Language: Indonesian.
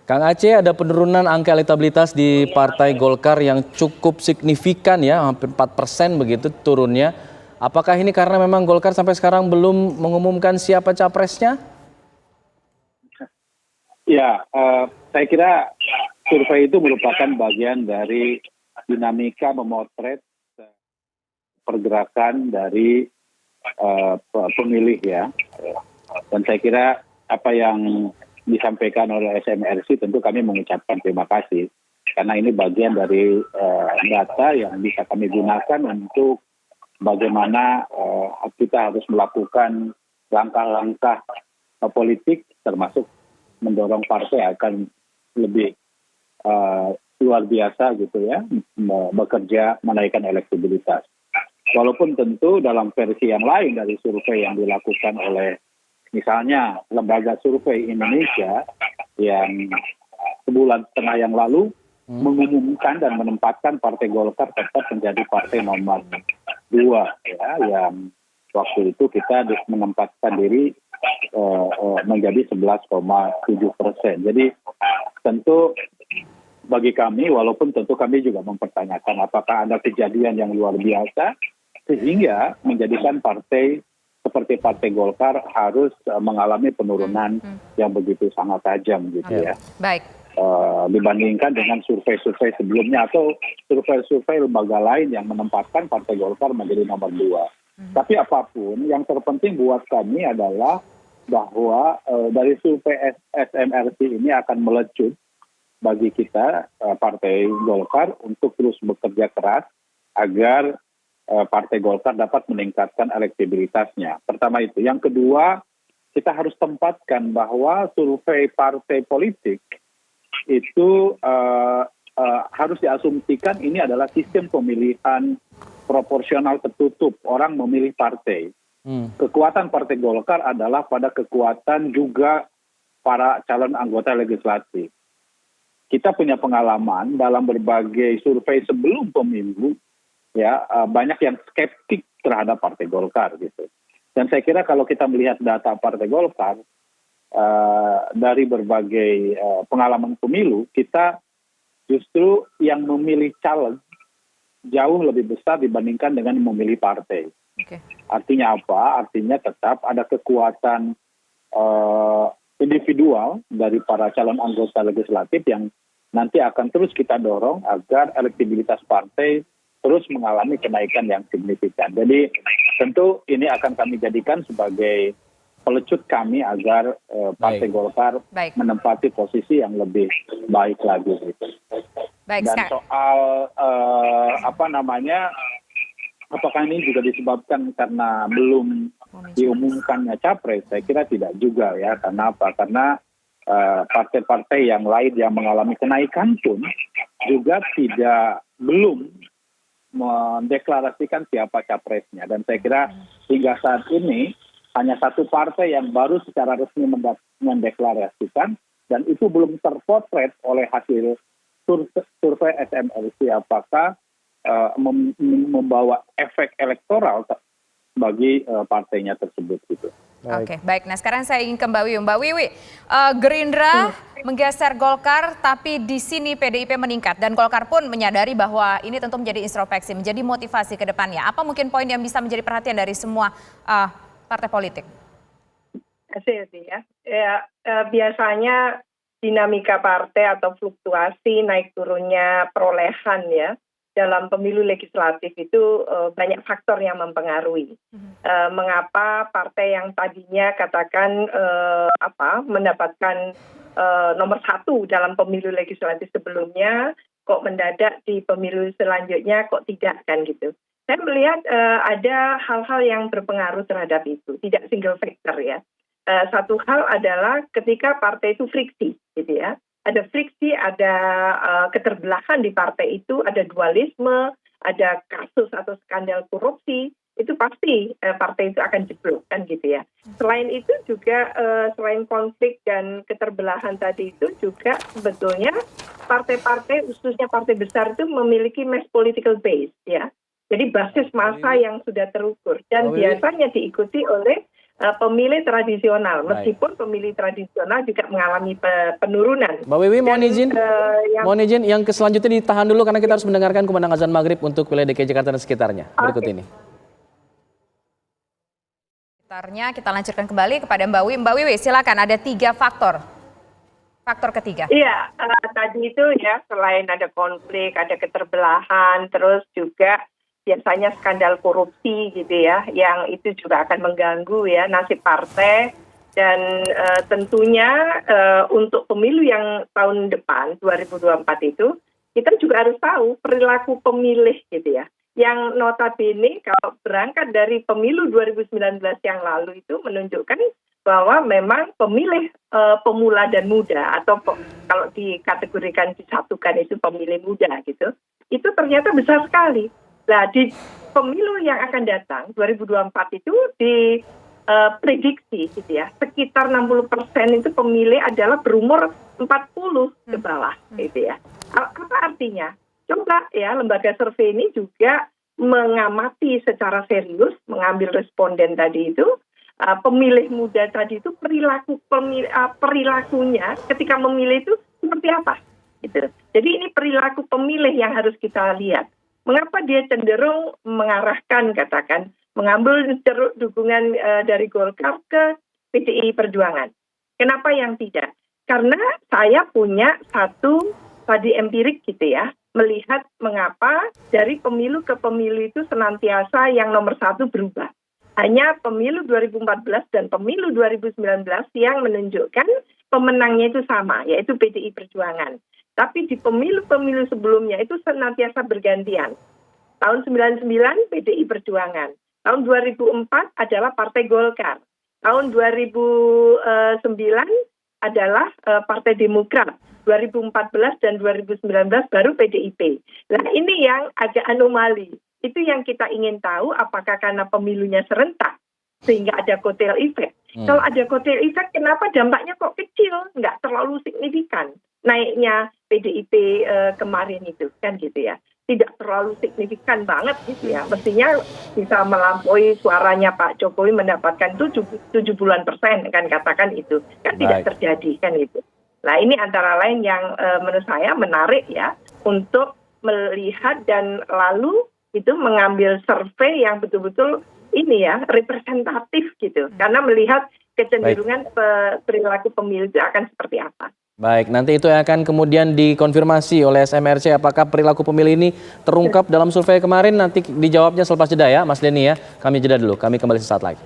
Kang Aceh, ada penurunan angka elektabilitas di Partai Golkar yang cukup signifikan ya, hampir 4% begitu turunnya. Apakah ini karena memang Golkar sampai sekarang belum mengumumkan siapa capresnya? Ya, saya kira survei itu merupakan bagian dari dinamika memotret pergerakan dari pemilih ya. Dan saya kira apa yang disampaikan oleh SMRC tentu kami mengucapkan terima kasih. Karena ini bagian dari data yang bisa kami gunakan untuk bagaimana kita harus melakukan langkah-langkah politik termasuk mendorong partai akan lebih luar biasa gitu ya, bekerja menaikkan elektabilitas. Walaupun tentu dalam versi yang lain dari survei yang dilakukan oleh misalnya lembaga survei Indonesia yang sebulan setengah yang lalu mengumumkan dan menempatkan Partai Golkar tetap menjadi partai nomor 2 ya, yang waktu itu kita menempatkan diri menjadi 11,7%. Jadi tentu bagi kami, walaupun tentu kami juga mempertanyakan apakah ada kejadian yang luar biasa sehingga menjadikan partai seperti Partai Golkar harus mengalami penurunan yang begitu sangat tajam gitu ya. Baik. Dibandingkan dengan survei-survei sebelumnya atau survei-survei lembaga lain yang menempatkan Partai Golkar menjadi nomor 2. Tapi apapun, yang terpenting buat kami adalah bahwa dari survei SMRC ini akan melecut bagi kita Partai Golkar untuk terus bekerja keras agar Partai Golkar dapat meningkatkan elektabilitasnya. Pertama itu. Yang kedua, kita harus tempatkan bahwa survei partai politik itu harus diasumsikan ini adalah sistem pemilihan proporsional tertutup. Orang memilih partai. Kekuatan Partai Golkar adalah pada kekuatan juga para calon anggota legislatif. Kita punya pengalaman dalam berbagai survei sebelum pemilu, ya banyak yang skeptik terhadap Partai Golkar gitu. Dan saya kira kalau kita melihat data Partai Golkar dari berbagai pengalaman pemilu, kita justru yang memilih caleg jauh lebih besar dibandingkan dengan memilih partai. Artinya apa? Artinya tetap ada kekuatan individual dari para calon anggota legislatif yang nanti akan terus kita dorong agar elektabilitas partai terus mengalami kenaikan yang signifikan. Jadi tentu ini akan kami jadikan sebagai pelecut kami agar Partai Golkar menempati posisi yang lebih baik lagi. Dan soal apakah ini juga disebabkan karena belum diumumkannya capres? Saya kira tidak juga ya. Karena apa? Karena partai-partai yang lain yang mengalami kenaikan pun juga belum mendeklarasikan siapa capresnya. Dan saya kira hingga saat ini hanya satu partai yang baru secara resmi mendeklarasikan dan itu belum terpotret oleh hasil survei SMRC apakah membawa efek elektoral bagi partainya tersebut gitu. Oke, baik. Nah sekarang saya ingin ke Mbak Wiwi. Mbak Wiwi, Gerindra menggeser Golkar, tapi di sini PDIP meningkat. Dan Golkar pun menyadari bahwa ini tentu menjadi introspeksi, menjadi motivasi ke depannya. Apa mungkin poin yang bisa menjadi perhatian dari semua partai politik? Biasanya dinamika partai atau fluktuasi naik turunnya perolehan ya dalam pemilu legislatif itu banyak faktor yang mempengaruhi. Mengapa partai yang tadinya katakan mendapatkan nomor 1 dalam pemilu legislatif sebelumnya, kok mendadak di pemilu selanjutnya kok tidak kan gitu. Saya melihat ada hal-hal yang berpengaruh terhadap itu, tidak single factor ya. Satu hal adalah ketika partai itu friksi gitu ya. Ada friksi, ada keterbelahan di partai itu, ada dualisme, ada kasus atau skandal korupsi, itu pasti partai itu akan jeblok kan gitu ya. Selain itu juga selain konflik dan keterbelahan tadi itu juga sebetulnya partai-partai khususnya partai besar itu memiliki mass political base ya. Jadi basis massa yang sudah terukur dan biasanya diikuti oleh pemilih tradisional, Baik. meskipun pemilih tradisional juga mengalami penurunan. Mbak Wiwi, mohon Dan, izin, mohon izin yang selanjutnya ditahan dulu karena kita harus mendengarkan kumandang azan maghrib untuk wilayah DKI Jakarta dan sekitarnya. Berikut Oke. ini. Sekitarnya kita lanjutkan kembali kepada Mbak Wiwi. Mbak Wiwi, silakan, ada 3 faktor. Faktor ketiga. Iya, tadi itu ya selain ada konflik, ada keterbelahan, terus juga biasanya skandal korupsi gitu ya, yang itu juga akan mengganggu ya nasib partai dan tentunya untuk pemilu yang tahun depan 2024 itu kita juga harus tahu perilaku pemilih gitu ya. Yang notabene kalau berangkat dari pemilu 2019 yang lalu itu menunjukkan bahwa memang pemilih pemula dan muda atau kalau dikategorikan disatukan itu pemilih muda gitu, itu ternyata besar sekali. Nah, di pemilu yang akan datang 2024 itu diprediksi gitu ya, sekitar 60% itu pemilih adalah berumur 40 ke bawah gitu ya. Apa artinya? Coba ya lembaga survei ini juga mengamati secara serius, mengambil responden tadi itu, pemilih muda tadi itu perilakunya ketika memilih itu seperti apa gitu. Jadi ini perilaku pemilih yang harus kita lihat. Mengapa dia cenderung mengarahkan katakan mengambil dukungan dari Golkar ke PDI Perjuangan. Kenapa yang tidak? Karena saya punya satu tadi empirik gitu ya, melihat mengapa dari pemilu ke pemilu itu senantiasa yang nomor 1 berubah. Hanya pemilu 2014 dan pemilu 2019 yang menunjukkan pemenangnya itu sama, yaitu PDI Perjuangan. Tapi di pemilu-pemilu sebelumnya itu senantiasa bergantian. Tahun 99 PDI Perjuangan. Tahun 2004 adalah Partai Golkar. Tahun 2009 adalah Partai Demokrat. 2014 dan 2019 baru PDIP. Nah ini yang agak anomali. Itu yang kita ingin tahu apakah karena pemilunya serentak sehingga ada kotel efek. Kalau ada kotel efek kenapa dampaknya kok kecil, nggak terlalu signifikan naiknya PDIP kemarin itu kan gitu ya. Tidak terlalu signifikan banget gitu ya. Mestinya bisa melampaui suaranya Pak Jokowi mendapatkan 70-an% kan katakan itu. Kan tidak terjadi kan gitu. Nah ini antara lain yang menurut saya menarik ya untuk melihat dan lalu itu mengambil survei yang betul-betul ini ya representatif gitu. Karena melihat kecenderungan perilaku pemilih itu akan seperti apa. Baik, nanti itu akan kemudian dikonfirmasi oleh SMRC apakah perilaku pemilih ini terungkap dalam survei kemarin, nanti dijawabnya selepas jeda ya Mas Denny ya. Kami jeda dulu, kami kembali sesaat lagi.